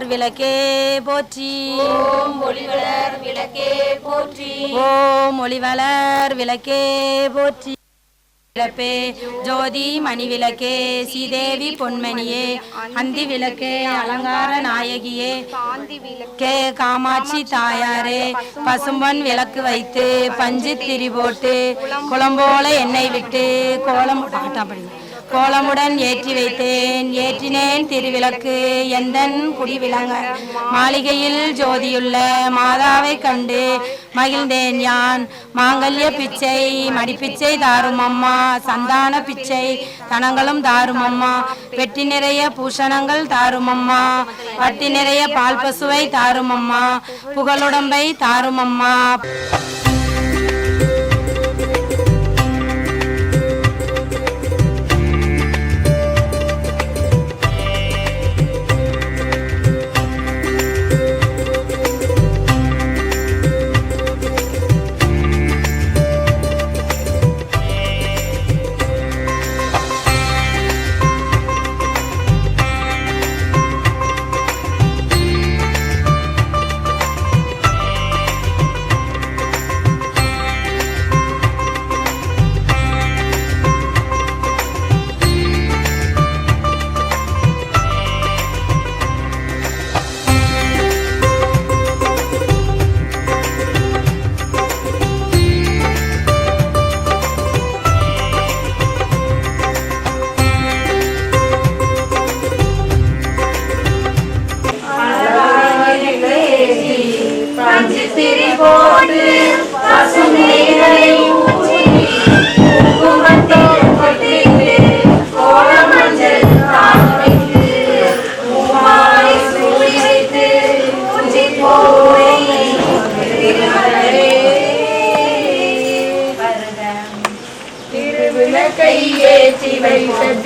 விளக்கே போற்றி. ஓம் ஒளிவளர் விளக்கே போற்றி. ஓம் ஒளிவளர் விளக்கே போற்றி. விளப்பே ஜோதி மணி விளக்கே ஸ்ரீதேவி பொன்மணியே அந்தி விளக்கே அலங்கார நாயகியே கே காமாட்சி தாயாரே பசும்பொன் விளக்கு வைத்து பஞ்சு திரி போட்டு குளம்போல எண்ணெய் விட்டு கோலமுடன் ஏற்றி வைத்தேன் ஏற்றினேன் திருவிளக்கு எந்தன் குடி விளங்க மாளிகையில் ஜோதியுள்ள மாதாவை கண்டு மகிழ்ந்தேன் யான். மாங்கல்ய பிச்சை மடிப்பிச்சை தாரும் அம்மா சந்தான பிச்சை தனங்களும் தாரும் அம்மா வெட்டி நிறைய பூஷணங்கள் தாரும் அம்மா வட்டி நிறைய பால் பசுவை தாரும் அம்மா புகழுடம்பை தாரும் அம்மா.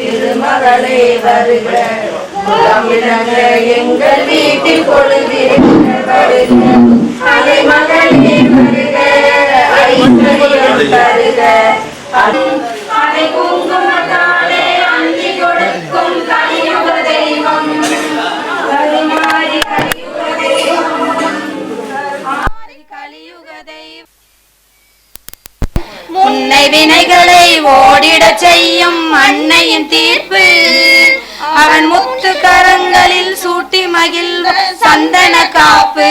திருமகளே வருக எங்கள் வீட்டில் அலைமகளே வருக வருக அலை குங்குமத்தாலே அள்ளி கொடுக்கும் கலியுக தெய்வம் கலிமாரி கலியுக தெய்வம் முன்னை வினைகளை ஓடிடச் செய்யும் அன்னையின் தீர்ப்பு அவன் முத்து கரங்களில் சூட்டி மகிழ்வ சந்தன காப்பு.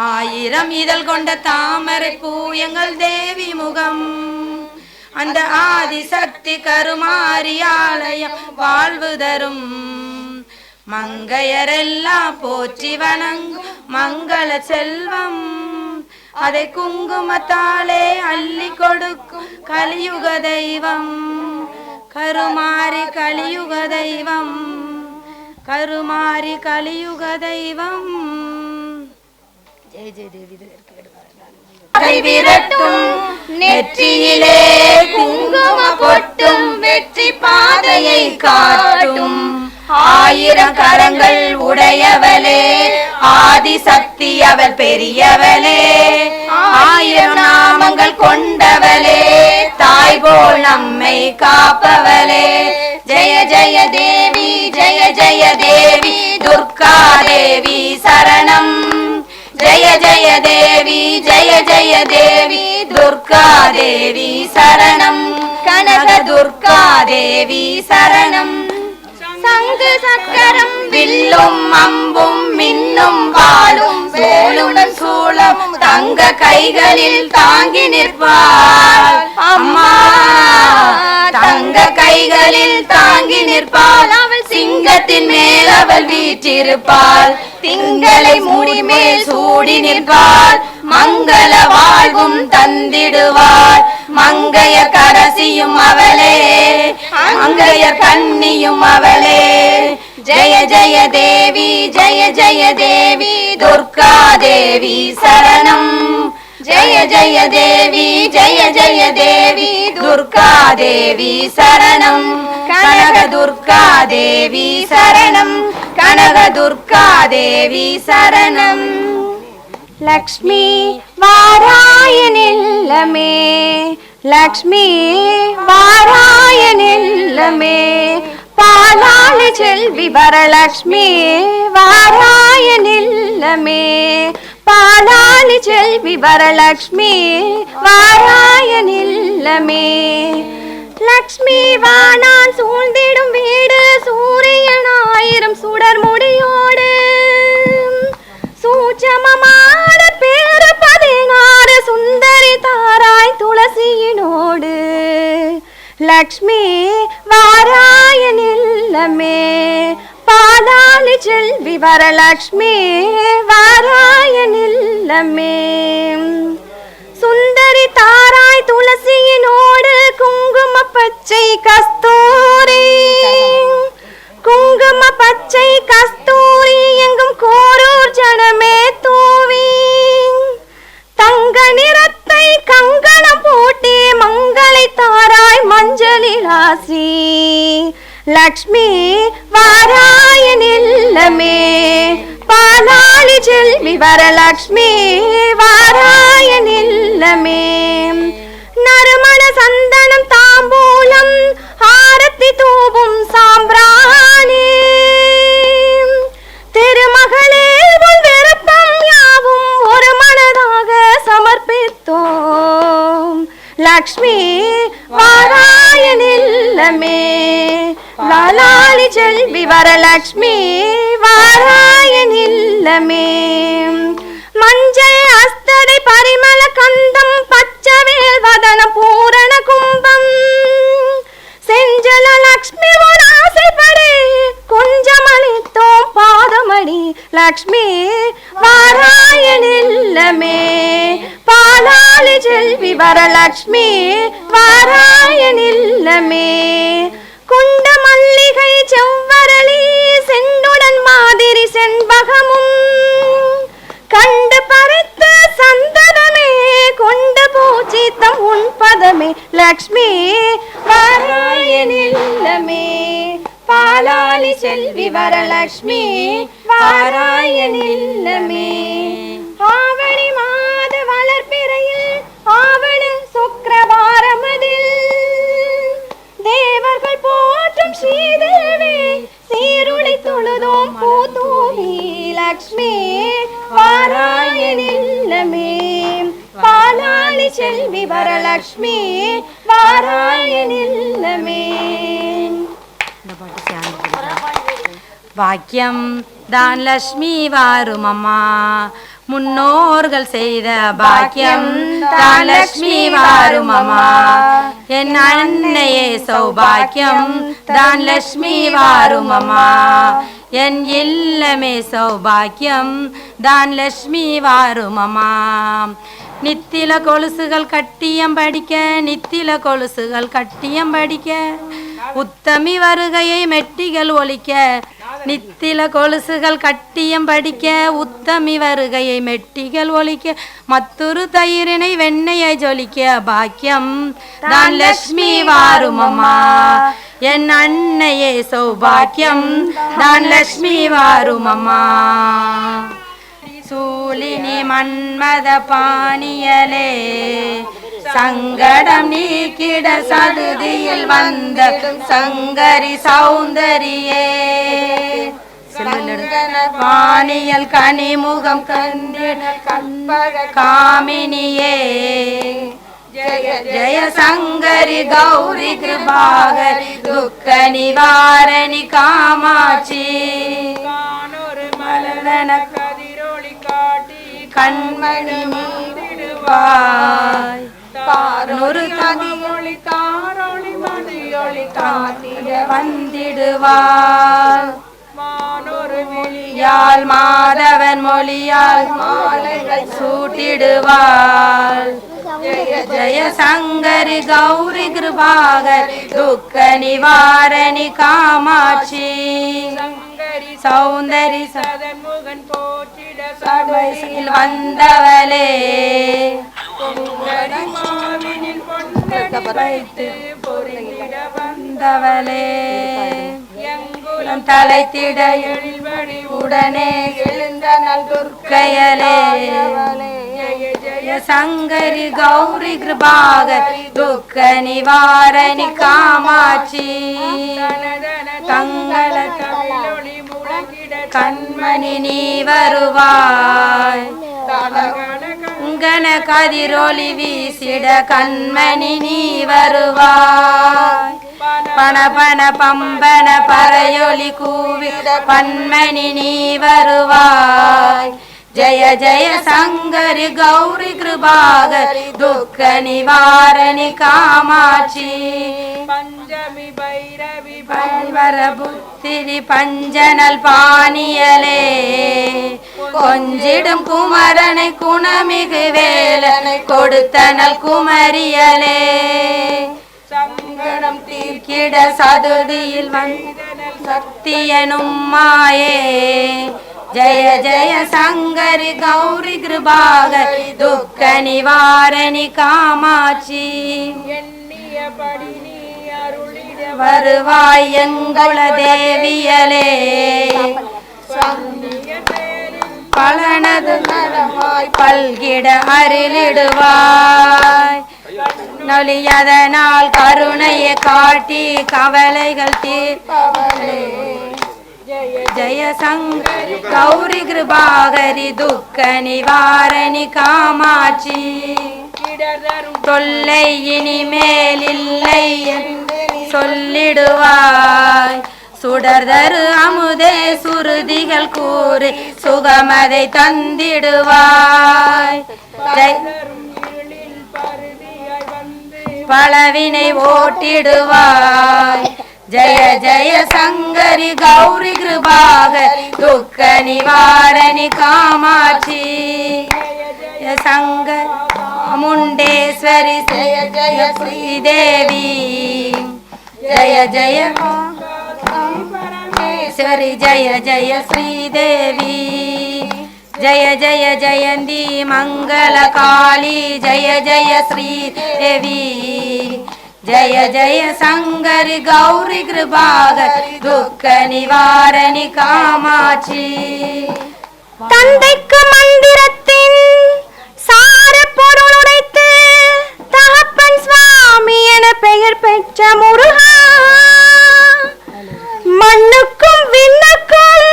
ஆயிரம் இதழ் கொண்ட தாமரை பூ எங்கள் தேவி முகம் அந்த ஆதிசக்தி கருமாரி ஆலயம் வாழ்வு தரும். மங்கையரெல்லாம் போற்றி வணங்கும் மங்கள செல்வம் அதை குங்குமத்தாலே அள்ளி கொடுக்கும் கலியுக தெய்வம் கருமாரி கலியுக தெய்வம் கருமாரி கலியுக தெய்வம். ஜெய ஜெய தேவி கைவிரட்டும் நெற்றியிலே குங்கும பொட்டும் வெற்றி பாதையை காட்டும். ஆயிரம் கரங்கள் உடையவளே ஆதிசக்தி அவள் பெரியவளே ஆயிரம் நாமங்கள் கொண்டவளே தாய் போல் நம்மை காப்பவளே. ஜெய ஜெய தேவி ஜெய ஜெய தேவி துர்கா தேவி சரணம். ஜெய ஜெய தேவி ஜெய ஜெய தேவி துர்கா தேவி சரணம். கனக துர்கா தேவி சரணம். சங்கு சக்கரம் வில்லும் அம்பும் மின்னும் வாளும் சூளுடன் சூளம் தங்க கைகளில் தாங்கி நிற்பாள் அம்மா தங்க கைகளில் தாங்கி நிற்பாள். அவள் சிங்கத்தின் மேல் அவள் வீற்றிருப்பாள் திங்களை முடி மேல் சூடி நிற்பாள் மங்கள வாழ்வும் தந்திடுவாள். மங்கைய கரசியும் அவளே மங்கைய கண்ணியும் அவளே. ஜெய ஜெய தேவி ஜெய ஜெய தேவி துர்கா தேவி சரணம். ஜெய ஜெய தேவி ஜெய ஜெய தேவி துர்கா தேவி சரணம். கனக துர்கா தேவி சரணம் கனக துர்கா தேவி சரணம். லக்ஷ்மி வாராயனில்லமே லக்ஷ்மி வாராயனில்லமே பாலாளி செல்வி வரலட்சுமி வாராய நில்லமே பாலாளி செல்வி வரலட்சுமி வாராய நில்லமே லக்ஷ்மி வானான் சூழ்ந்திடும் வீடு சூரியன் ஆயிரம் சுடர் முடியோடு சூட்சமமான பேரு 16 சுந்தரி தாராய் துளசியினோடு லக்ஷ்மி வாராய நில்லமே பாலாளி செல்வி வரலட்சுமி வாராய நில்லமே சுந்தரி தாராய் துளசியினோடு குங்கும பச்சை கஸ்தூரி குங்கும பச்சை கஸ்தூரி எங்கும் கோரூர் ஜனமே தூவி தங்க நிறத்தை கங்கணம் போட்டி மங்களை தாராய் மஞ்சளில் ஆசி லக்ஷ்மி வாராய நில்லமே பாலாளி செல்வி வரலட்சுமி வாராய நில்லமே நறுமண சந்தனம் தாம்பூலம் ஆரத்தி தூபும் சாம்பிராணி திருமகளே உன் விருப்பம் யாவும் ஒரு மனதாக சமர்ப்பித்தோம் லக்ஷ்மி வாராய நில்லமே பாலாளி செல்வி வரலட்சுமி வாராய நில்லமே மஞ்சள் அஸ்தடை பரிமள கந்தம் பச்சவேல் வதன பூரண கும்பம் செஞ்சல லக்ஷ்மி உன் ஆசைப்படி கொஞ்சமளித்தோம் பாதமடி லக்ஷ்மி வாராய நில்லமே பாலாளி செல்வி வரலட்சுமி வாராய நில்லமே குண்ட மல்லிகை செவ்வரளி செண்டுடன் மாதிரி செண்பகமும் கண்டு பறித்த சந்தனமே கொண்டு பூஜித்தம் உன் பதமே லக்ஷ்மி வாராய நில்லமே பாலாளி செல்வி வரலட்சுமி வாராய நில்லமே ஆவணி மாத வளர்பிறையில் ஆவண சுக்கிரவாரமதில் தேவர்கள் போற்றும் ஸ்ரீதேவி சீருடை தொழுதோம் பூதூவி லக்ஷ்மி வாராய நில்லமே பாலாளி செல்வி வரலட்சுமி வாராய நில்லமே பாக்கியம் தான் லட்சுமி வாரும் அம்மா முன்னோர்கள் செய்த பாக்கியம் தான் லட்சுமி வாரும் அம்மா என் அன்னையே சௌபாக்கியம் தான் லட்சுமி வாரும் அம்மா என் இல்லமே சௌபாக்கியம் தான் லட்சுமி வாரும் அம்மா நித்தில கொலுசுகள் கட்டியம் படிக்க நித்தில கொலுசுகள் கட்டியம் படிக்க உத்தமி வருகையை மெட்டிகள் ஒலிக்க நித்தில கொலுசுகள் கட்டியம் படிக்க உத்தமி வருகையை மெட்டிகள் ஒலிக்க மற்றொரு தயிரினை வெண்ணையை ஜொலிக்க பாக்கியம் தான் லட்சுமி வாரும் அம்மா என் அன்னையே சௌபாக்கியம் தான் லட்சுமி வாரும் அம்மா சூலினி மன்மத பாணியலே சங்கடம் நீக்கிட சதுதியில் வந்த சங்கரி சௌந்தரியே வாணியல் கனிமுகம் கந்திட கற்பக காமினியே ஜய ஜய சங்கரி கௌரி கிருபாகரி துக்க நிவாரணி காமாட்சி மலன கதிரொளி காட்டி கண்மணி நீடிடுவாய் தாரொரு கதிரொளி தாரொளி மதியொளி காத்திட வந்திடுவார் மானொரு மொழியால் மாதவன் மொழியால் மாலைகள் சூட்டிடுவாள் ஜய ஜய சங்கரி கௌரி கிருபாகரி துக்க நிவாரணி காமாட்சி சௌந்தரி சதன்முகன் போற்றிட சபையில் வந்தவளே வைத்து பொறிந்திட வந்தவளே எங்குலம் தலைத்திட எழில்வழி உடனே எழுந்த நல் துர்க்கையலே ஜய ஜய சங்கரி கௌரி கிருபாகரி துக்க நிவாரணி காமாட்சி தங்கள தமிழொளி முழங்கிட கண்மணி நீ வருவாய் கங்கன கதிரொளி வீசிட கண்மணி நீ வருவாய் பண பண பம்பன பறையொலி கூவிட பன்மணி நீ வருவாய் ஜய ஜய சங்கரி கௌரி கிருபாகரி துக்க நிவாரணி காமாட்சி பஞ்சமி பைரவி பல்வர புத்திரி பஞ்சனல் பாணியலே கொஞ்சிடும் குமரனை குணமிகு வேலனை கொடுத்தனல் குமரியலே சங்கடம் தீர்க்கிட சதுதியில் வந்தனல் சக்தியனும் மாயே ஜய ஜய சங்கரி கௌரி கிருபாகரி துக்க நிவாரணி காமாட்சி எண்ணியபடி நீ அருளிட வருவாய் எங்குல தேவியலே பலனது நலமாய் பல்கிட அருளிடுவாய் நொழியதனால் கருணையை காட்டி கவலைகள் தீர்ப்பவளே ஜய சங்கரி கௌரி கிருபாகரி துக்க நிவாரணி காமாட்சி தொல்லை இனிமேல் இல்லை என்று சொல்லிடுவாய் சுடர்தரு அமுதே சுருதிகள் கூறி சுகமதை தந்திடுவாய் பலவினை ஓட்டிடுவாய் ஜய ஜய சங்கரி கௌரி கிருபாகரி துக்க நிவாரணி காமாட்சி சங்கர் முண்டேஸ்வரி ஜய ஜய ஸ்ரீதேவி ஜய ஜய பரமேஸ்வரி ஜய ஜய ஸ்ரீதேவி ஜய ஜய ஜயந்தி மங்கள காளி ஜய ஜய ஸ்ரீதேவி ஜய ஜய சங்கரி கௌரி கிருபாகரி துக்க நிவாரணி காமாட்சி தந்தைக்கு மந்திரத்தின் சார பொருள் உரைத்து தகப்பன் சுவாமி என பெயர் பெற்ற முருகா மண்ணுக்கும் விண்ணுக்கும்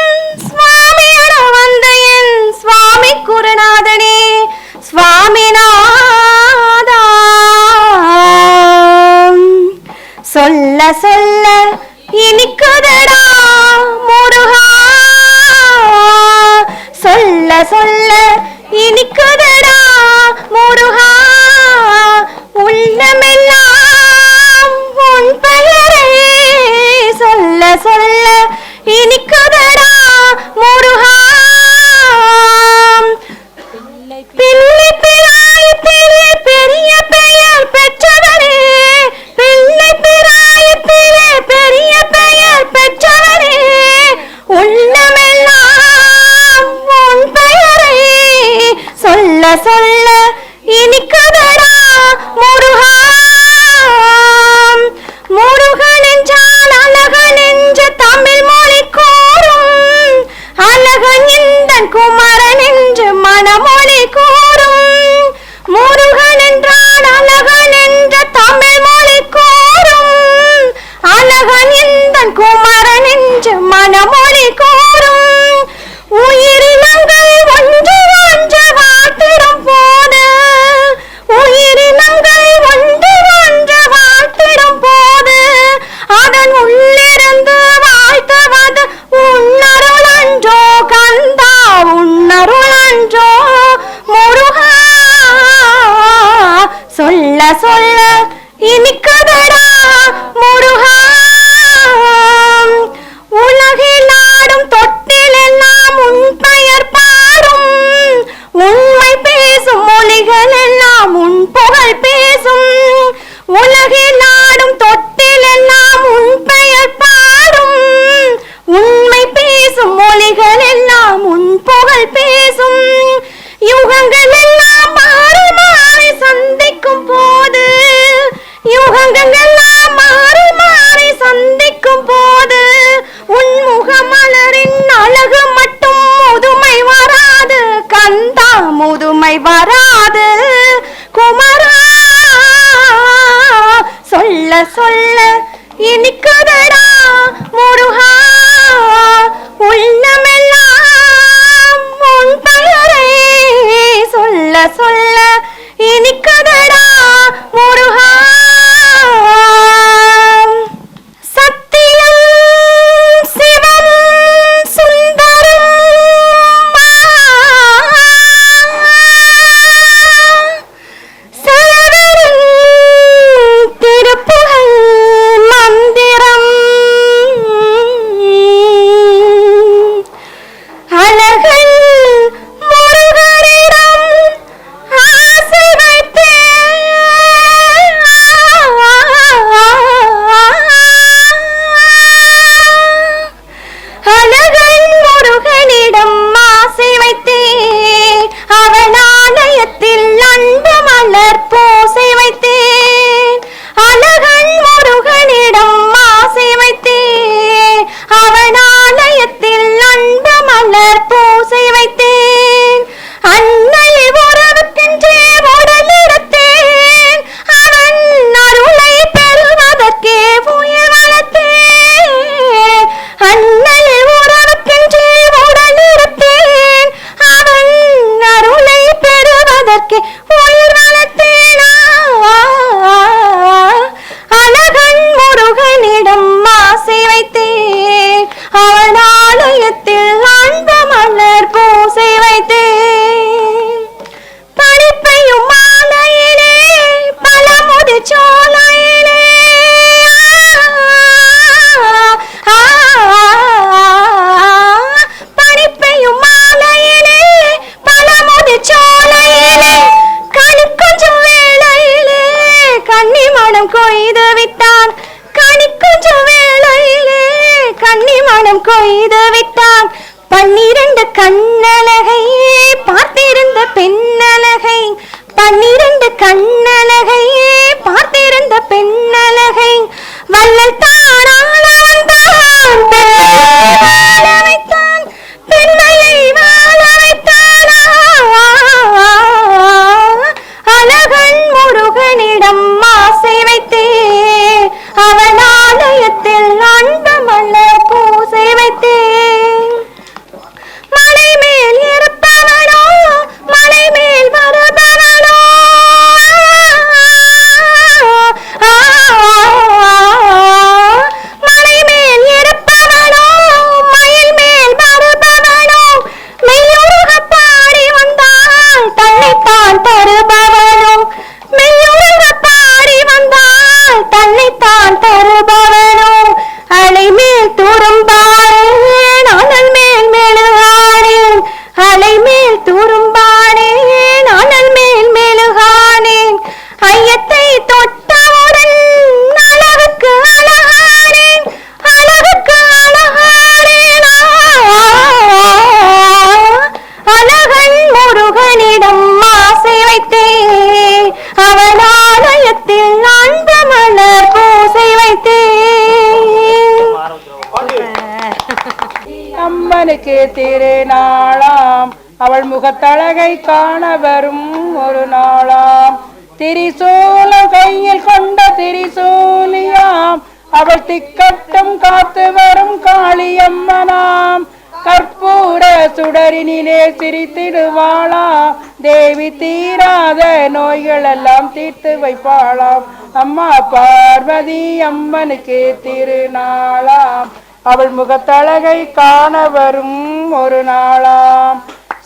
சுவாமி என வந்த என் சுவாமி குருநாதனே சுவாமிநாதா சொல்ல சொல்ல இனிக்குதடா முருகா சொல்ல சொல்ல இனிக்குதடா முருகா உள்ளமெல்லாம் உன் பெயரே சொல்ல சொல்ல இனிக்குதடா முருகா பிள்ளை பிராயத்திலே பெரிய பெயர் பெற்றவரே பிள்ளை பிராயத்திலே பெரிய பெயர் பெற்றவரே உள்ளமெல்லாம் உன் பெயரே சொல்ல சொல்ல இனிக்குதடா முருகா முருகன் என்றால் அழகன் என்ற தமிழ் மொழி கூறும் அழகன் எந்தன் குமரன் என்று மனமொழி கூறும் முருகன் என்றால் அழகன் என்ற தமிழ் மொழி கூறும் அழகன் எந்தன் குமரன் என்று மனமொழி கூறும் உயிரினங்கள் ஒன்று ஒன்று வாழ்த்திடும் போது உயிரினங்கள் ஒன்று ஒன்று வாழ்த்திடும் போது அதன் உள்ளிருந்து வாழ்த்துவது உன்னருள் அன்றோ கந்தா உன்னருள் அன்றோ முருகா சொல்ல சொல்ல இனிக்குதடா முருகா உலகில் ஆடும் தொட்டில் எல்லாம் உன் பெயர் பாடும் உண்மை பேசும் மொழிகள் எல்லாம் உன் புகழ் பேசும் உலகில் ஆடும் தொட்டில் எல்லாம் உன் பெயர் பாடும் உண்மை பேசும் மொழிகள் எல்லாம் உன் புகழ் பேசும் யுகங்கள் எல்லாம் மாறி மாறி சந்திக்கும் போது யுகங்கள் எல்லாம் மாறி மாறி சந்திக்கும் போது உன் முகமலரின் அழகு மட்டும் முதுமை வராது கந்தா முதுமை வராது இனிக்குதடா முருகா உள்ளமெல்லாம் உன் பெயரை சொல்ல சொல்ல இனிக்குதடா முருகா சத்தியம் சிவம் சுந்தரம் சரவணன் திருப்புகழ் மந்திரம் அழகன் முருகனிடம் ஆசை வைத்தேன் அழகன் முருகனிடம் ஆசை வைத்தேன் அவன் ஆலயத்தில் அன்பு மலர் பூசை வைத்தேன் அழகன் முருகனிடம் ஆசை வைத்தேன் அவன் ஆலயத்தில் அன்பு மலர் பூசை வைத்தேன் அன்னை உறவுக்கென்றே உடல் எடுத்தேன் அவன் அருளை பெறுவதற்கே உயிர் வளர்த்தேன் அன்னை உறவுக்கென்றே உடல் எடுத்தேன் அவன் அருளை பெறுவதற்கே உயிர் வளர்த்தேன் அழகன் முருகனிடம் ஆசை வைத்தேன் அவன் ஆலயத்தில் அன்பு மலர் பூசை வைத்தேன் படிப்பையும் மாலையிலே பழமுதி சோலையிலே படிப்பையும் மாலையிலே பழமுதி சோலையிலே கனி கொஞ்சம் வேளையிலே கன்னி மனம் கொய்து விட்டான் கனி கொஞ்சம் வேளையிலே கன்னி மனம் கொய்து விட்டான் 12 கண்ணழகை பார்த்திருந்த பெண்ணழகை 12 கண்ணழகை பார்த்திருந்த பெண்ணழகை வள்ளல் தானாள வந்தான் வாழ வைத்தான் பெண்மையை வாழ வைத்தான் அழகன் முருகனிடம் ஆசை வைத்தேன் அவன் ஆலயத்தில் அன்பு மலர் பூசை வைத்தேன் மலை மேல் இருப்பவனோ மலை மேல் வருபவனோ மலை மேல் இருப்பவனோ மயில் மேல் வருபவனோ மெய்யுருக பாடி வந்தால் தன்னைத்தான் தருபவனோ மெய்யுருக பாடி வந்தால் தன்னைத்தான் தருபவனோ அலை மேல் துரும்பானேன் அனல் மேல் மெழுகானேன் அலை மேல் துரும்பானேன் அனல் மேல் மெழுகானேன் ஐயத்தை தொட்டவுடன் அழகுக்கு அழகானேன் அழகுக்கு அழகானேன் அழகன் முருகனிடம் ஆசை வைத்தேன் அவன் ஆலயத்தில் அன்பு மலர் பூசை வைத்தேன் அம்மனுக்கு திருநாளாம் அவள் முகத்தழகை காண வரும் ஒரு நாளாம் திரிசூலம் கையில் கொண்ட திரிசூலியாம் அவள் திக்கட்டும் காத்து வரும் காளியம்மனாம் கற்பூர சுடரினிலே சிரித்திடுவாளாம் தேவி தீராத நோய்கள் எல்லாம் தீர்த்து வைப்பாளாம் அம்மா பார்வதி அம்மனுக்கு திருநாளாம் அவள் முகத்தழகை காண வரும் ஒரு நாளாம்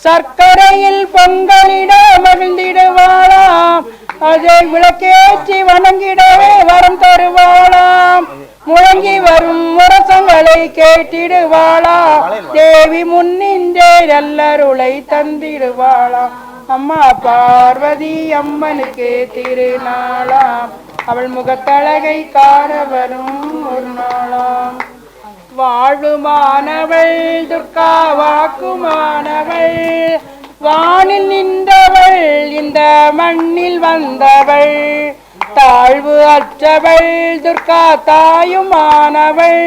சர்க்கரையில் பொங்கலிட மகிழ்ந்திடுவாளாம் அதை விளக்கேற்றி வணங்கிடவே வரம் தருவாளாம் முழங்கி வரும் முரசங்களை கேட்டிடுவாளா தேவி முன்னின்றே நல்லருளை தந்திடுவாளாம் அம்மா பார்வதி அம்மனுக்கு திருநாளாம் அவள் முகத்தழகை காண வரும் ஒரு நாளாம் வாழுமானவள் துர்கா வாக்குமானவள் வானில் நின்றவள் இந்த மண்ணில் வந்தவள் தாழ்வு அற்றவள் துர்கா தாயுமானவள்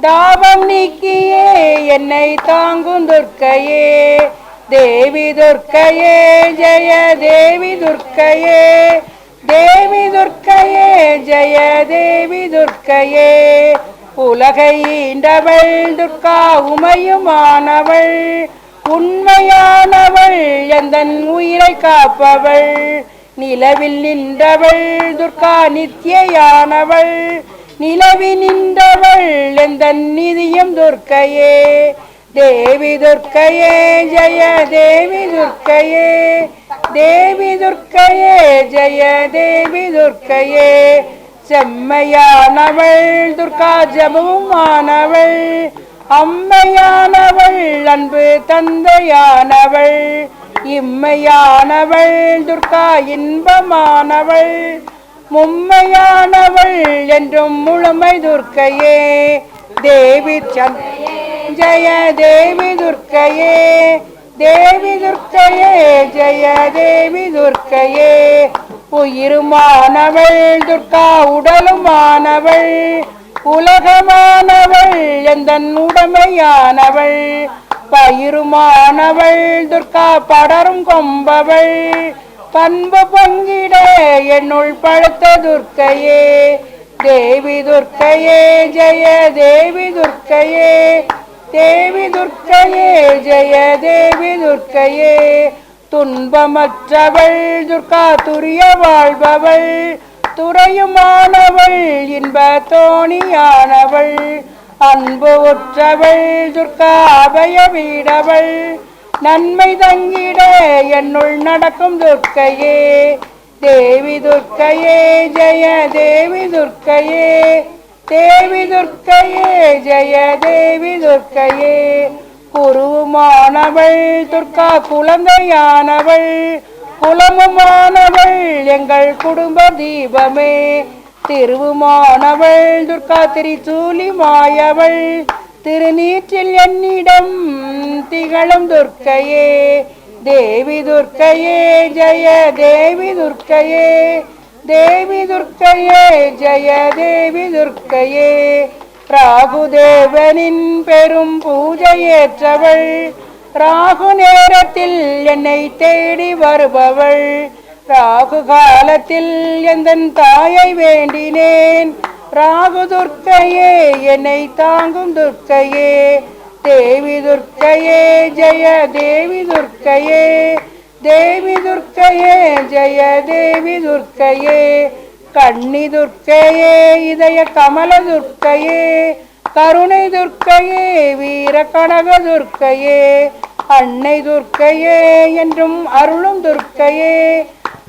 தாபம் நீக்கியே என்னை தாங்கும் துர்க்கையே தேவி துர்க்கையே ஜெய தேவி துர்க்கையே தேவி துர்க்கையே ஜெய தேவி துர்க்கையே உலகை ஈண்டவள் துர்கா உமையுமானவள் உண்மையானவள் எந்தன் உயிரை காப்பவள் நிலவில் நின்றவள் துர்கா நித்யானவள் நிலவி நின்றவள் எந்தன் நிதியம் துர்க்கையே தேவி துர்க்கையே ஜெய தேவி துர்க்கையே தேவி துர்க்கையே ஜெய தேவி துர்க்கையே செம்மையானவள் துர்கா ஜபமானவள் அம்மையானவள் அன்பு தந்தையானவள் இம்மையானவள் துர்கா இன்பமானவள் மும்மையானவள் என்றும் முழுமை துர்க்கையே தேவி ஜெய தேவி துர்க்கையே தேவி துர்க்கையே ஜெய தேவி துர்க்கையே உயிருமானவள் துர்கா உடலுமானவள் உலகமானவள் எந்தன் உடமையானவள் பயிருமானவள் துர்கா படரும் கொம்பவள் பண்பு பங்கிட என்னுள் பழுத்த துர்க்கையே தேவி துர்க்கையே ஜெய தேவி துர்க்கையே தேவி துர்க்கையே ஜெய தேவி துர்க்கையே துன்பமற்றவள் துர்கா துரிய வாழ்பவள் துறையுமானவள் இன்ப தோணியானவள் அன்பு உற்றவள் துர்கா அபய வீடவள் நன்மை தங்கிட என்னுள் நடக்கும் துர்க்கையே தேவி துர்க்கையே ஜெய தேவி துர்க்கையே தேவி துர்க்கையே ஜெய தேவி துர்க்கையே குருவுமானவள் துர்கா குழந்தையானவள் குலமுமானவள் எங்கள் குடும்ப தீபமே திருவுமானவள் துர்கா திரிசூலி மாயவள் திருநீற்றில் என்னிடம் திகழும் துர்க்கையே தேவி துர்க்கையே ஜெய தேவி துர்க்கையே தேவி துர்க்கையே ஜெய தேவி துர்க்கையே ராகுதேவனின் பெரும் பூஜையேற்றவள் ராகு நேரத்தில் என்னை தேடி வருபவள் ராகு காலத்தில் எந்தன் தாயை வேண்டினேன் ராகு துர்க்கையே என்னை தாங்கும் துர்க்கையே தேவி துர்க்கையே ஜெய தேவி துர்க்கையே தேவி துர்க்கையே ஜெய தேவி துர்க்கையே கண்ணி துர்க்கையே இதய கமல துர்க்கையே கருணை துர்க்கையே வீர கனக துர்க்கையே அன்னை துர்க்கையே என்றும் அருளும் துர்க்கையே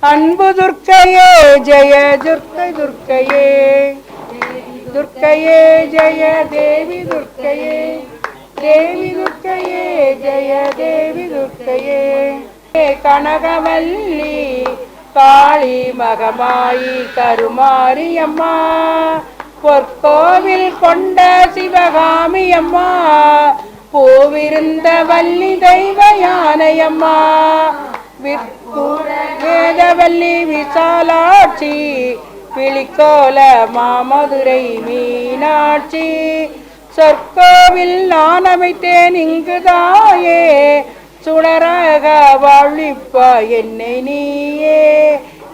அன்பு துர்க்கையே ஜெய துர்க்கை துர்க்கையே துர்க்கையே ஜெய தேவி துர்க்கையே தேவி துர்க்கையே ஜெய தேவி துர்க்கையே கனகவல்லி காளி மகமாயி கருமாரி அம்மா பொற்கோவில் கொண்ட சிவகாமி அம்மா பூவிருந்த வள்ளி தெய்வ யானையம்மா வேதவல்லி விசாலாட்சி விழிக்கோல மாமதுரை மீனாட்சி சொற்கோவில் நான் அமைத்தேன் இங்குதாயே சுடராக வாழ்விப்பா என்னை நீயே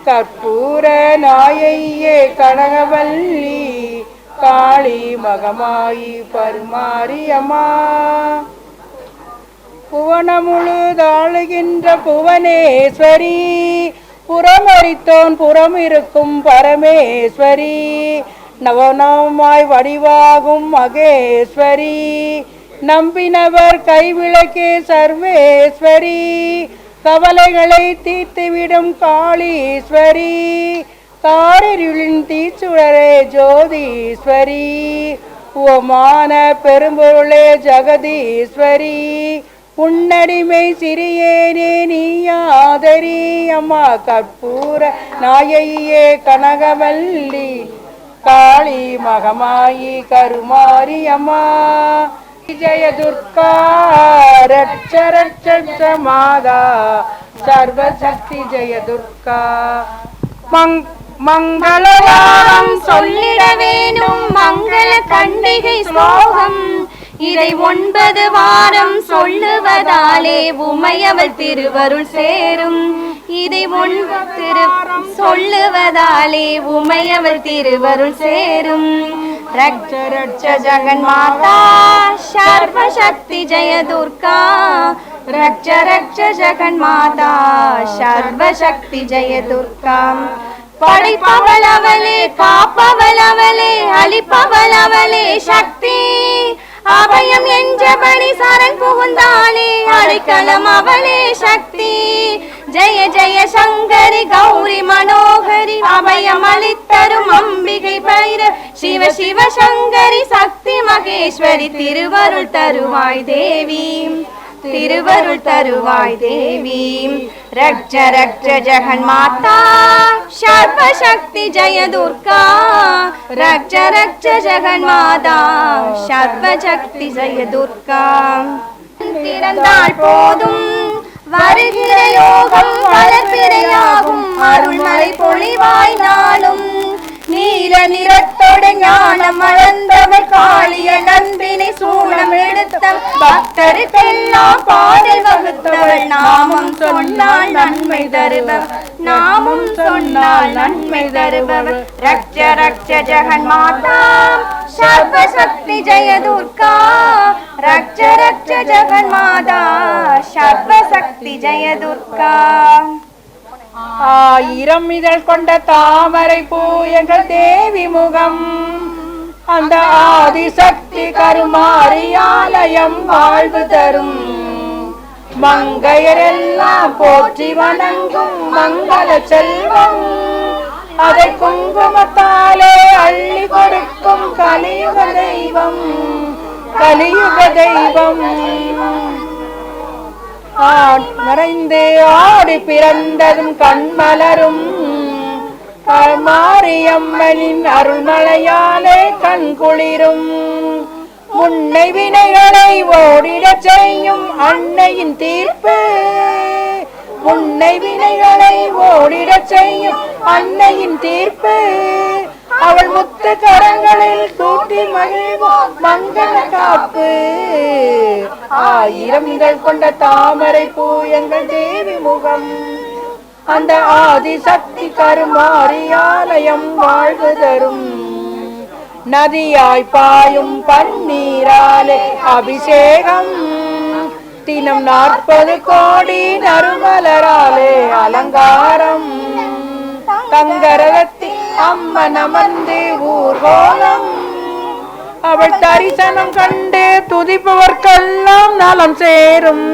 கற்பூர நாயையே கனகவல்லி காளி மகமாயி பருமாரியம்மா புவனமுழுதாளுகின்ற புவனேஸ்வரி புறமறித்தோன் புறம் இருக்கும் பரமேஸ்வரி நவனமாய் வடிவாகும் மகேஸ்வரி நம்பினவர் கைவிளக்கே சர்வேஸ்வரி கவலைகளை தீர்த்துவிடும் காளீஸ்வரி காரிருளின் தீச்சுடரே ஜோதீஸ்வரி உவமான பெரும்பொருளே ஜெகதீஸ்வரி உன்னடிமை சிறியேனே நீயாதரி அம்மா கற்பூர நாயையே கனகவல்லி காளி மகமாயி கருமாரி அம்மா ஜய துர்கா ரட்ச ரட்ச மாதா சர்வசக்தி ஜய துர்கா மங்களவாரம் சொல்லிட வேணும் மங்கள கண்டிகை ஸ்லோகம் இதை 9 வாரம் சொல்லுவதாலே உமையவள் திருவருள் சேரும். இதை 9 சொல்லுவதாலே உமையவள் திருவருள் சேரும். ரட்ச ரட்ச ஜெகன் மாதா சர்வசக்தி ஜெய துர்கா. ரட்ச ரட்ச ஜெகன் மாதா சர்வசக்தி ஜெய துர்கா. படைப்பவள் அவளே, காப்பவள் அவளே, அளிப்பவள் அவளே சக்தி. அபயம் என்றபடி சரண் புகுந்தாளே, அடைக்கலம் அவளே சக்தி. ஜெய ஜெய சங்கரி கௌரி மனோகரி, அபயம் அளித்தரும் அம்பிகை பைர. சிவ சிவ சங்கரி சக்தி மகேஸ்வரி, திருவருள் தருவாய் தேவி, திருவருள் தருவாய் தேவி. ரட்ச ரட்ச ஜெகன் மாதா சர்வசக்தி ஜெய துர்கா. ரட்ச ரட்ச ஜெகன் மாதா சர்வசக்தி ஜெய துர்கா. திறந்தாள் போதும் வருகிற யோகம் வளர்பிறையாகும், அருள்மலை பொழிவாய் நாளும். நீல நிறத்தோடு ஞானம் வளர்ந்தவள் காளிய நண்பினை சூழம் எடுத்த பக்தருக்கெல்லாம் பாடல் வகுத்தவள். நாமும் சொன்னால் நன்மை தருபவள், நாமும் சொன்னால் நன்மை தருபவள். ரட்ச ரட்ச ஜெகன் மாதா சர்வசக்தி ஜெய துர்கா. ரட்ச ரட்ச ஜெகன் மாதா சர்வசக்தி ஜெய துர்கா. 1000 இதழ் கொண்ட தாமரை பூ எங்கள் தேவி முகம். அந்த ஆதிசக்தி கருமாரியாலயம் வாழ்வு தரும். மங்கையரெல்லாம் போற்றி வணங்கும் மங்கள செல்வம். அதை குங்குமத்தாலே அள்ளி கொடுக்கும் கலியுக தெய்வம், கலியுக தெய்வம். மறைந்து ஆடி பிறந்ததும் கண்மலரும் மாரியம்மனின் அருள்மலையாலே கண்குளிரும். முன்னை வினைகளை ஓடிடச் செய்யும் அன்னையின் தீர்ப்பு. முன்னை வினைகளை ஓடிடச் செய்யும் அன்னையின் தீர்ப்பு. அவள் முத்து கரங்களில் தூட்டி மகிழ்வோம் மங்கள காப்பு. 1000 இதழ் கொண்ட தாமரை பூ எங்கள் தேவி முகம். அந்த ஆதிசக்தி கருமாரியாலயம் வாழ்வு தரும். நதியாய் பாயும் பன்னீராலே அபிஷேகம். தினம் 40 கோடி நறுமலராலே அலங்காரம். தங்கரகத்தில் அம்மன் அமர்ந்து ஊர்கோலம். அவள் தரிசனம் கண்டு துதிப்பவர்க்கெல்லாம் நலம் சேரும்.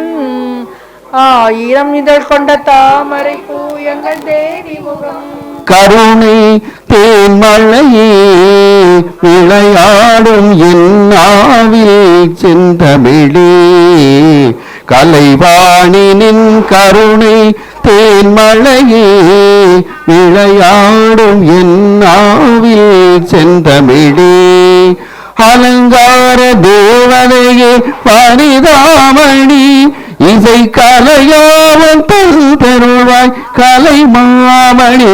1000 இதழ் கொண்ட தாமரை பூ எங்கள் தேவி முகம். கருணை தேன்மழையே விளையாடும் என் ஆவில் செந்தமிழே. கலைவாணினின் கருணை தேன்மழையே விளையாடும் என் ஆவில் செந்தமிழே. அலங்கார தேவதையே பரிதாமணி, இசை கலையாவும் தருவாய் கலைமாமணி.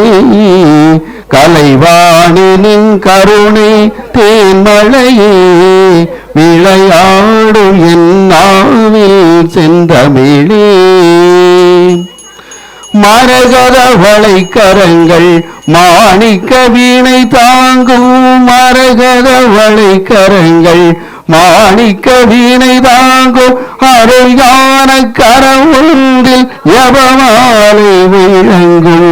கலைவாணினின் கருணை தேன்மழையே விளையாடும் என் ஆவில் செந்தமிழே. மரகத வளைக்கரங்கள் மாணிக்க வீணை தாங்கும். மரகத வளைக்கரங்கள் மாணிக்க வீணை தாங்கும். அருள்யான கரவுண்டில் ஜபமாலை விளங்கும்.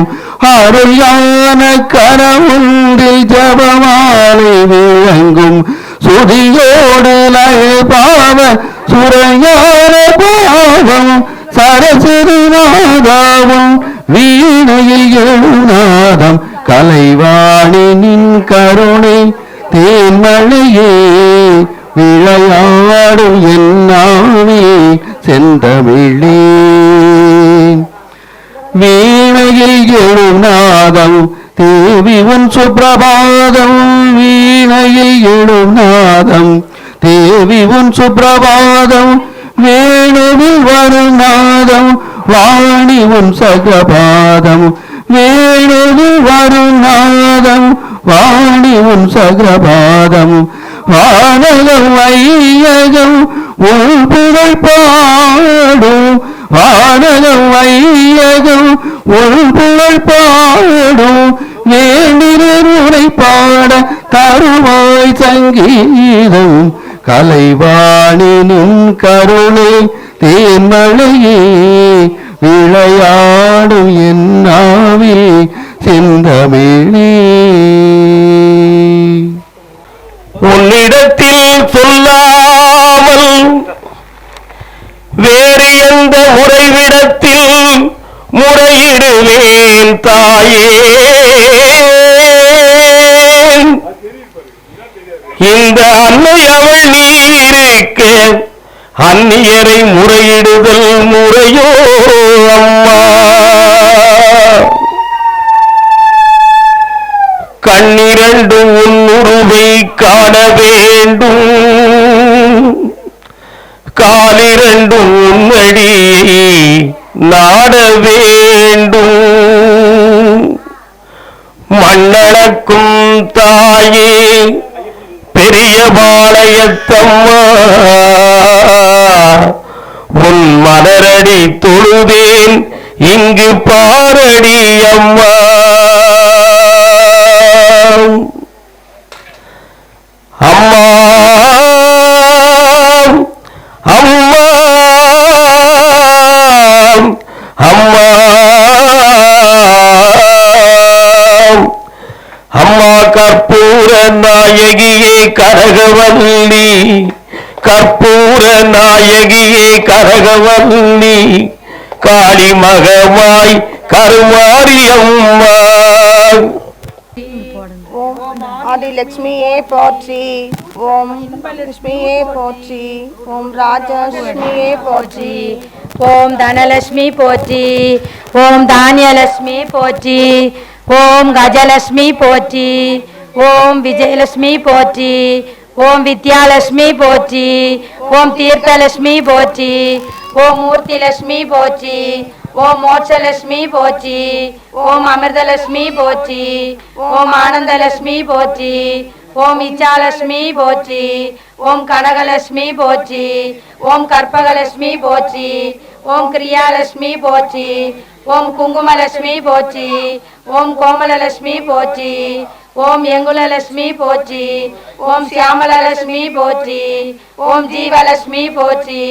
அருள்யான கரவுண்டில் ஜபமாலை விளங்கும். சுதியோடு லய பாவ சுரையான பாவம். சரசிறுநாதாவும் வீணையில் எழுநாதம். கலைவாணினின் கருணை தேன்மழையே விளையாடும் என்னாவில் செந்தமிழே. வீணையில் எழுநாதம் தேவி உன் சுப்பிரபாதம். வீணையில் எழுநாதம் தேவி உன் சுப்பிரபாதம். வேணுவில் வரும் நாதம் வாணி உன் சகபாதம். வேணுதில் வரும் நாதம் வாணி உன் சகபாதம் வானகம் வையகம் உன் புகழ் பாடும் வானகம் வையகம் உன் புகழ் பாடும் வேண்டினை பாட தருவாய் சங்கீதம் கலைவாணினின் கருணை தேன்மழையே விளையாடும் என் நாவில் செந்தமிழே. உன்னிடத்தில் சொல்லாமல் வேறு எந்த முறைவிடத்தில் முறையிடுவேன் தாயே. இந்த அன்னை அவள் நீருக்கு அந்நியரை முறையிடுதல் முறையோ அம்மா. கண்ணிரண்டு உன்னுருவை காண வேண்டும், காலிரண்டு உன்னடியை நாட வேண்டும். மண்ணளக்கும் தாயே பெரிய பாளையத்தம்மா, உன் மலரடி தொழுதேன் இங்கு பாரடி அம்மா. அம்மா அம்மா அம்மா அம்மா கற்பூர நாயகியே கரகவல்லி, கற்பூர நாயகியே கரகவல்லி, காளி மகமாய் கருமாரியம்மா. ஆதிலட்சுமியே போற்றி, ஓம் லட்சுமியே போற்றி, ஓம் ராஜலட்சுமியே போற்றி, ஓம் தனலட்சுமி போற்றி, ஓம் தானியலட்சுமி போற்றி, ஓம் கஜலட்சுமி போற்றி, ஓம் விஜயலட்சுமி போற்றி, ஓம் வித்யாலட்சுமி போற்றி, ஓம் தீர்த்தலட்சுமி போற்றி, ஓம் மூர்த்திலட்சுமி போற்றி, ஓம் மோட்சலட்சுமி போற்றி, ஓம் அமிர்தலட்சுமி போற்றி, ஓம் ஆனந்தலட்சுமி போற்றி, ஓம் இச்சாலட்சுமி போற்றி, ஓம் கனகலட்சுமி போற்றி, ஓம் கற்பகலட்சுமி போற்றி, ஓம் கிரியாலட்சுமி போற்றி, ஓம் குங்குமலட்சுமி போற்றி, ஓம் கோமலலட்சுமி போற்றி, ஓம் எங்குலலட்சுமி போற்றி, ஓம் சியாமலலட்சுமி போற்றி, ஓம் ஜீவலட்சுமி போற்றி,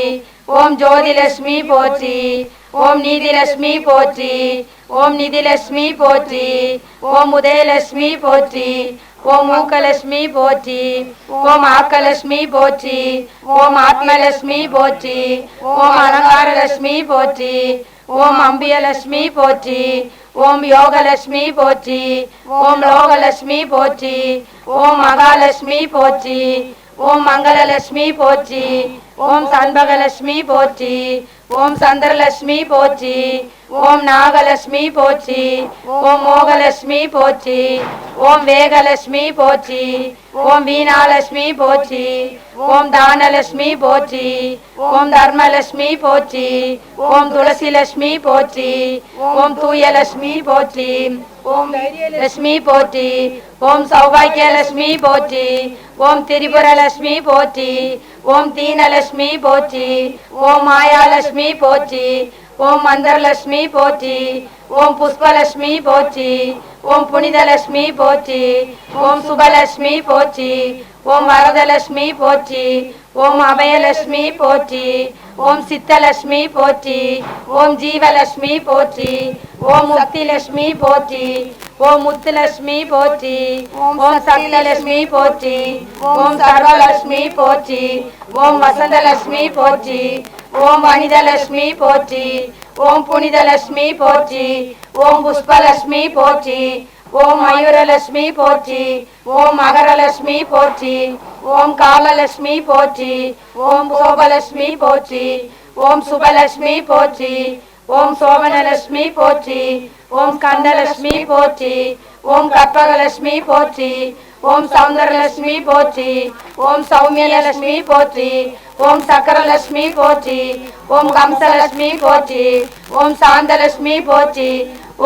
ஓம் ஜோதிலட்சுமி போற்றி, ஓம் நீதிலட்சுமி போற்றி, ஓம் நிதிலட்சுமி போற்றி, ஓம் உதயலட்சுமி போற்றி, ஓம் மூக்கலட்சுமி போற்றி, ஓம் ஆக்கலட்சுமி போற்றி, ஓம் ஆத்மலட்சுமி போற்றி, ஓம் அலங்காரலட்சுமி போற்றி, ஓம் அம்பியலட்சுமி போற்றி, ஓம் யோகலட்சுமி போற்றி, ஓம் லோகலட்சுமி போற்றி, ஓம் மகாலட்சுமி போற்றி, ஓம் மங்களலட்சுமி போற்றி, ஓம் சண்பகலட்சுமி போற்றி, ஓம் சந்திரலட்சுமி போற்றி, ஓம் நாகலட்சுமி போற்றி, ஓம் மோகலட்சுமி போற்றி, ஓம் வேகலட்சுமி போற்றி, ஓம் வீணாலட்சுமி போற்றி, ஓம் தானலட்சுமி போற்றி, ஓம் தர்மலட்சுமி போற்றி, ஓம் துளசிலட்சுமி போற்றி, ஓம் தூயலட்சுமி போற்றி, ஓம் லட்சுமி போற்றி, ஓம் சௌபாகியலட்சுமி போற்றி, ஓம் திரிபுரலட்சுமி போற்றி, ஓம் தீனலட்சுமி போற்றி, ஓம் மாயாலட்சுமி போற்றி, ஓம் மந்தரலட்சுமி போற்றி, ஓம் புஷ்பலட்சுமி போற்றி, ஓம் புனிதலட்சுமி போற்றி, ஓம் சுபலட்சுமி போற்றி, ஓம் வரதலட்சுமி போற்றி, ஓம் அபயலட்சுமி போற்றி, ஓம் சித்தலட்சுமி போற்றி, ஓம் ஜீவலட்சுமி போற்றி, ஓம் முக்திலட்சுமி போற்றி, ஓம் முத்துலட்சுமி போற்றி, ஓம் சக்திலட்சுமி போற்றி, ஓம் சர்வலட்சுமி போற்றி, ஓம் வசந்தலட்சுமி போற்றி, ஓம் வனிதலட்சுமி போற்றி, ஓம் புனிதலட்சுமி போற்றி, ஓம் புஷ்பலட்சுமி போற்றி, ஓம் மயூரலட்சுமி போற்றி, ஓம் மகரலட்சுமி போற்றி, ஓம் காமலட்சுமி போற்றி, ஓம் சோபலட்சுமி போற்றி, ஓம் சுபலட்சுமி போற்றி, ஓம் சோமனலட்சுமி போற்றி, ஓம் ஸ்கந்தலட்சுமி போற்றி, ஓம் கற்பகலட்சுமி போற்றி, ஓம் சௌந்தரலட்சுமி போற்றி, ஓம் சௌமியலட்சுமி போற்றி, ஓம் சக்கரலட்சுமி போற்றி, ஓம் கம்சலட்சுமி போற்றி, ஓம் சாந்தலட்சுமி போற்றி,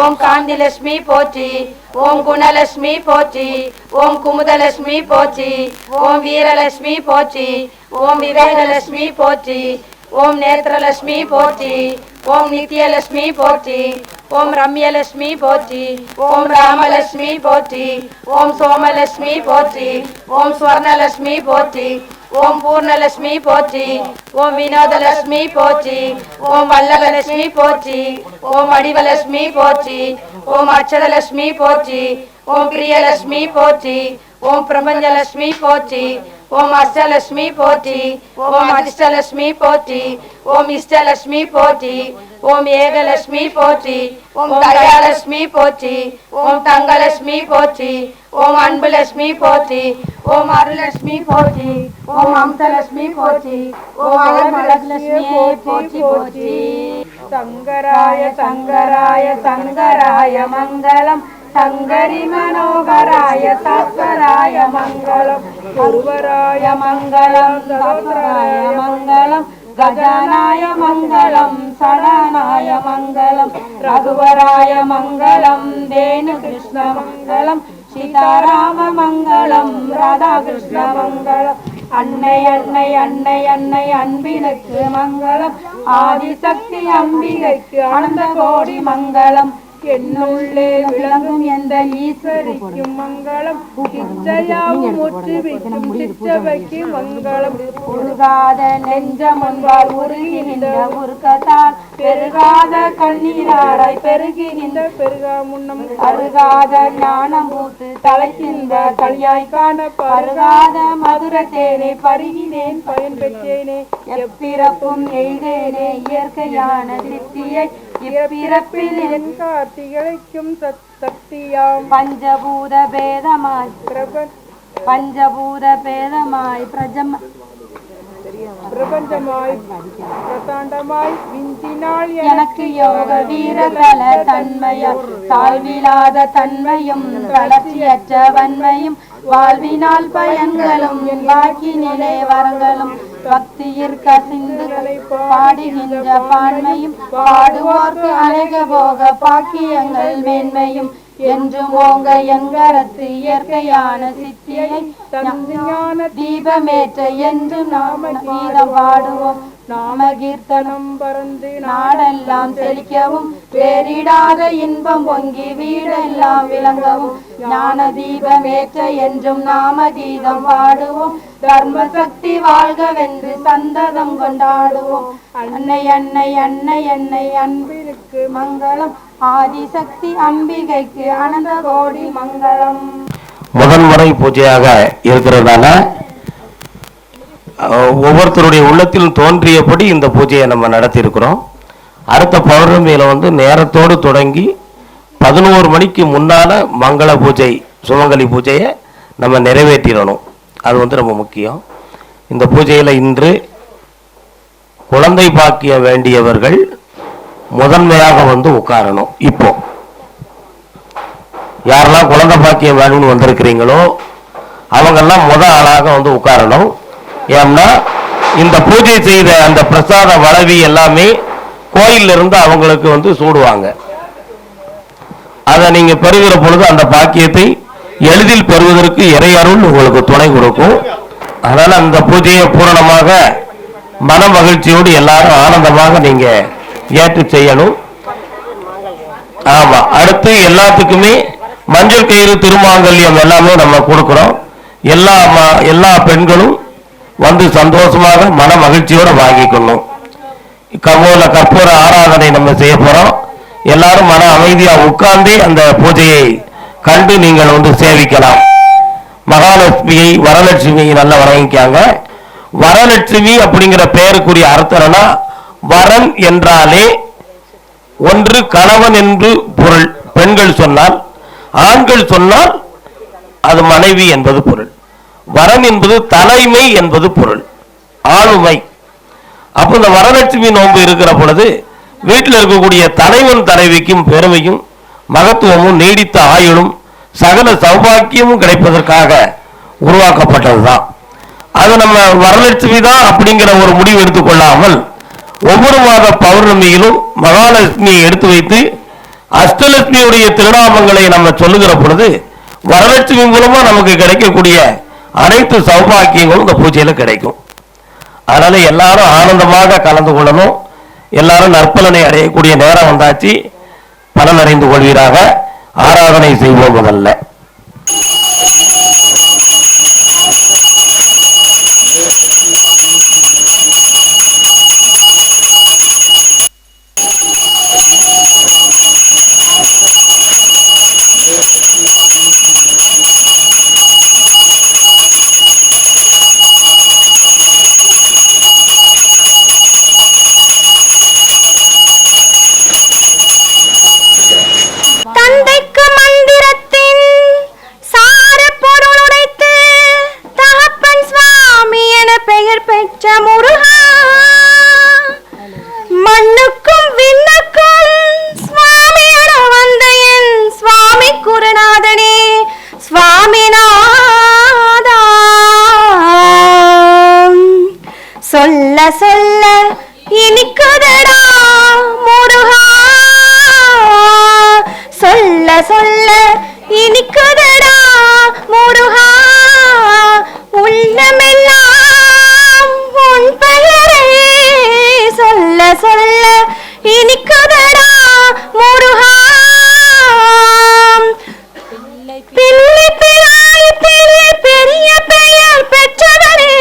ஓம் காந்திலட்சுமி போற்றி, ஓம் குணலட்சுமி போற்றி, ஓம் குமுதலட்சுமி போற்றி, ஓம் வீரலட்சுமி போற்றி, ஓம் விவேகலட்சுமி போற்றி, ஓம் நேத்திரலட்சுமி போற்றி, ஓம் நித்யலட்சுமி போற்றி, ஓம் ரம்யலட்சுமி போற்றி, ஓம் ராமலட்சுமி போற்றி, ஓம் சோமலட்சுமி போற்றி, ஓம் ஸ்வர்ணலட்சுமி போற்றி, ஓம் பூர்ணலட்சுமி போற்றி, ஓம் வினோதலட்சுமி போற்றி, ஓம் வல்லபலட்சுமி போற்றி, ஓம் வடிவலட்சுமி போற்றி, ஓம் அட்சரலட்சுமி போற்றி, ஓம் பிரியலட்சுமி போற்றி, ஓம் பிரபஞ்சலட்சுமி போற்றி, ஓம் அஷ்டலட்சுமி போற்றி, ஓம் அதிர்ஷ்டலட்சுமி போற்றி, ஓம் இஷ்டலட்சுமி போற்றி, ஓம் ஏகலட்சுமி போற்றி, ஓம் தயாலட்சுமி போற்றி, ஓம் தங்கலட்சுமி போற்றி, ஓம் அன்புலட்சுமி போற்றி, ஓம் அருளட்சுமி போற்றி, ஓம் அம்சலட்சுமி போற்றி, ஓம் அழகுலட்சுமியே போற்றி போற்றி. சங்கராய சங்கராய சங்கராய மங்களம், சங்கரி மனோகராய சத்வராய மங்களம், குருவராய மங்களம், சத்வராய மங்களம், கஜானாய மங்களம், சடானாய மங்களம், ரகுவராய மங்களம், வேணு கிருஷ்ண மங்களம், சீதாராம மங்களம், ராதாகிருஷ்ண மங்களம், அன்னை அன்னை அன்னை அன்னை அன்பினுக்கு மங்களம், ஆதிசக்தி அம்பிகைக்கு ஆனந்த கோடி மங்களம், என்னுள்ளே விளங்கும் எந்த ஈஸ்வரிக்கும் மங்களம், இச்சையாவும் முற்றுவிக்கும் சிற்றவைக்கு மங்களம், உருகாத நெஞ்சம் ஒன்றால் உருகின்ற உருக்கத்தால் பெருகாத கண்ணீராராய் பெருகின்ற பெருகா முன்னம் அருகாத ஞானம் பூத்து தலைக்கின்ற தலையாய் காண பருகாத மதுர தேனே பருகினேன் பயன் பெற்றேனே, எப்பிறப்பும் எய்தேனே இயற்கையான சித்தியை இப்பிறப்பில் என் கார்த்திகைக்கும் சக்தியாம், பஞ்சபூத பேதமாய் பஞ்சபூத பேதமாய் பிரபஞ்சமாய் பிரதாண்டமாய் விஞ்சினாள் எனக்கு யோக வீரதல தன்மையும் தாழ்விலாத தன்மையும் தளர்ச்சியற்ற வன்மையும் வாழ்வினால் பயன்களும் பாக்கி நிலை வரங்களும் பக்தியிற் கசிந்துகளை பாடுகின்ற பான்மையும் பாடுவோர்க்கு அநேக போக பாக்கியங்கள் மேன்மையும் என்றும் ஓங்க எங்கரத்து இயற்கையான சித்தியை ஞான தீபமேற்ற என்றும் நாம கீதம் பாடுவோம், நாம கீர்த்தனம் பறந்து நாடெல்லாம் செழிக்கவும் பேரிடாத இன்பம் பொங்கி வீடெல்லாம் விளங்கவும், ஞான தீபமேற்ற என்றும் நாம கீதம் பாடுவோம், தர்ம சக்தி வாழ்கவென்று சந்ததம் கொண்டாடுவோம், அன்னை அன்னை அன்னை அன்னை அன்பிற்கு மங்களம், ஆதிசக்தி அம்பிகைக்கு அனந்த கோடி மங்களம். முதன்முறை பூஜையாக இருக்கிறதால ஒவ்வொருத்தருடைய உள்ளத்தில் தோன்றியபடி இந்த பூஜையை நம்ம நடத்தி இருக்கிறோம். அடுத்த பௌர்ணமியில நேரத்தோடு தொடங்கி 11 மணிக்கு முன்னால மங்கள பூஜை சுமங்கலி பூஜையை நம்ம நிறைவேற்றிடணும். அது ரொம்ப முக்கியம். இந்த பூஜையில் இன்று குழந்தை பாக்கிய வேண்டியவர்கள் முதன்மையாக உட்காரணும். இப்போ யாரெல்லாம் குழந்தை பாக்கியம் வேணும்னு வந்திருக்கிறீங்களோ அவங்கெல்லாம் ஆளாக உட்காரணும். ஏன்னா இந்த பூஜை செய்த அந்த பிரசாத வளவி எல்லாமே கோயிலில் இருந்து அவங்களுக்கு சூடுவாங்க. அதை நீங்க பெறுகிற பொழுது அந்த பாக்கியத்தை எளிதில் பெறுவதற்கு இறையருள் உங்களுக்கு துணை கொடுக்கும். அதனால அந்த பூஜையை பூரணமாக மன மகிழ்ச்சியோடு எல்லாரும் ஆனந்தமாக நீங்க ஏற்று செய்யணும். ஆமா, அடுத்து எல்லாத்துக்குமே மஞ்சள் கயிறு திருமாங்கல்யம் எல்லாமே நம்ம கொடுக்கிறோம். எல்லா பெண்களும் சந்தோஷமாக மன மகிழ்ச்சியோட வாங்கிக்கணும். கற்பூர ஆராதனை நம்ம செய்ய போறோம். எல்லாரும் மன அமைதியா உட்கார்ந்து அந்த பூஜையை கண்டு நீங்கள் சேவிக்கலாம். மகாலட்சுமியை வரலட்சுமியை நல்லா வணங்கிக்காங்க. வரலட்சுமி அப்படிங்கிற பெயருக்குரிய அர்த்தம்னா வரன் என்றாலே ஒன்று கணவன் என்று பொருள். பெண்கள் சொன்னால், ஆண்கள் சொன்னால் அது மனைவி என்பது பொருள். வரன் என்பது தலைமை என்பது பொருள், ஆளுமை. அப்போ இந்த வரலட்சுமி நோன்பு இருக்கிற பொழுது வீட்டில் இருக்கக்கூடிய தலைவன் தலைவிக்கும் பெருமையும் மகத்துவமும் நீடித்த ஆயுளும் சகல சௌபாக்கியமும் கிடைப்பதற்காக உருவாக்கப்பட்டதுதான். அது நம்ம வரலட்சுமி தான் அப்படிங்கிற ஒரு முடிவு எடுத்துக்கொள்ளாமல் ஒவ்வொரு மாத பௌர்ணமியிலும் மகாலட்சுமியை எடுத்து வைத்து அஷ்டலட்சுமியுடைய திருநாமங்களை நம்ம சொல்லுகிற பொழுது வரலட்சுமி மூலமா நமக்கு கிடைக்கக்கூடிய அனைத்து சௌபாக்கியங்களும் இந்த பூஜையில கிடைக்கும். அதனால எல்லாரும் ஆனந்தமாக கலந்து கொள்ளணும். எல்லாரும் நற்பலனை அடையக்கூடிய நேரம் வந்தாச்சு. பலன் அறிந்து கொள்வீராக. ஆராதனை செய்வோம். முதல்ல தந்தைக்கு மந்திரத்தின் சார பொருள் உடைத்து தகப்பன் சுவாமி என பெயர் பெற்ற முருகா, மண்ணுக்கும் விண்ணுக்கும் சுவாமி என வந்த என் சுவாமி குருநாதனே சுவாமிநாதா, சொல்ல சொல்ல இனிக்குதடா முருகா, சொல்ல சொல்ல இனிக்குதடா முருகா, உள்ளமெல்லாம் உன் பெயரே சொல்ல சொல்ல இனிக்குதடா முருகா, பிள்ளை பிராயத்திலே பெரிய பெயர் பெற்றவரே,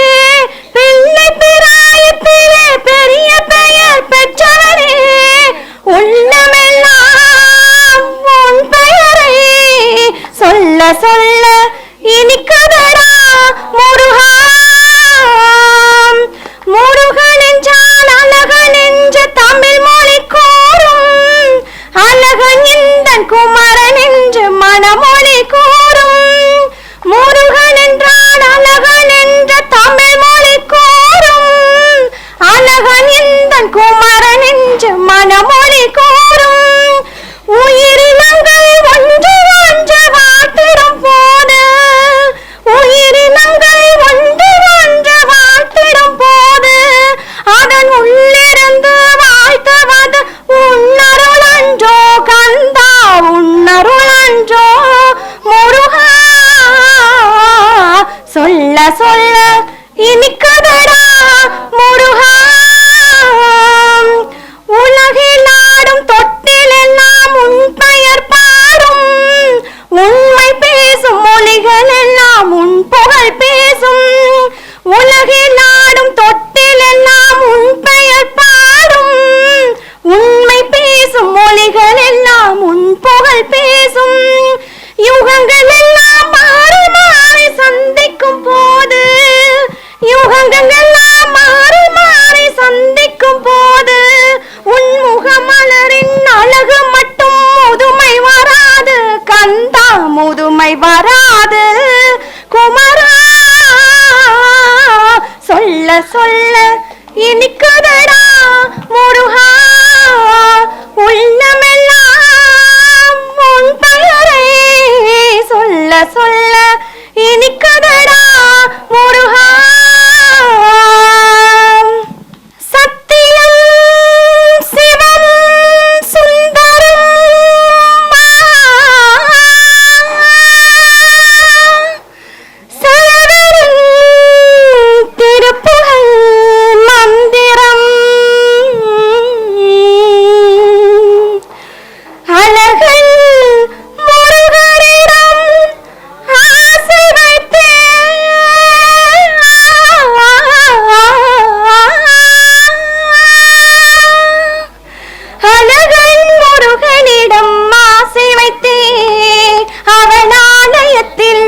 பிள்ளை பிராயத்திலே பெரிய பெயர் பெற்றவரே, உள்ளமெல்லாம் உன் பெயரே சொல்ல சொல்ல இனிக்குதடா முருகா, முருகன் என்றால் அழகன் என்ற தமிழ் மொழி கூறும், அழகன் எந்தன் குமரன் என்று மனமொழி கூறும், முருகன் என்றால் அழகன் என்ற தமிழ் மொழி கூறும், அழகன் எந்தன் குமரன் என்று மனமொழி கூறும், உயிரினங்கள் ஒன்று ஒன்று வாழ்த்திடும் போது, உயிரினங்கள் ஒன்று ஒன்று வாழ்த்திடும் போது, அதன் உள்ளிருந்து வாழ்த்துவது உன்னருளன்றோ கந்தா, உன்னருளன்றோ முருகா, சொல்ல சொல்ல இனிக்குதடா முருகா, உலகில் ஆடும் தொட்டில் எல்லாம் உன் பெயர் பாடும், உண்மை பேசும் மொழிகள் எல்லாம் உன் புகழ் பேசும், உலகில் ஆடும் தொட்டில் எல்லாம் உன் பெயர் பாடும், உண்மை பேசும் மொழிகள் எல்லாம் உன் புகழ் பேசும், யுகங்கள் எல்லாம் மாறி மாறி சந்திக்கும் போது, யுகங்கள் எல்லாம் மாறி மாறி சந்திக்கும் போது, உன் முகமலரின் அழகு மட்டும் முதுமை வராது கந்தா, முதுமை வராது குமரா, சொல்ல சொல்ல இனிக்குதடா முருகா, உள்ளமெல்லாம் உன் பெயரே சொல்ல சொல்ல இனிக்குதடா முருகா, சத்தியம் சிவம் சுந்தரம் சரவரன் திருப்புகழ் மந்திரம், அழகன் முருகனிடம் ஆசை வைத்தேன், அழகன் முருகனிடம் ஆசை வைத்தே அவன் ஆலயத்தில்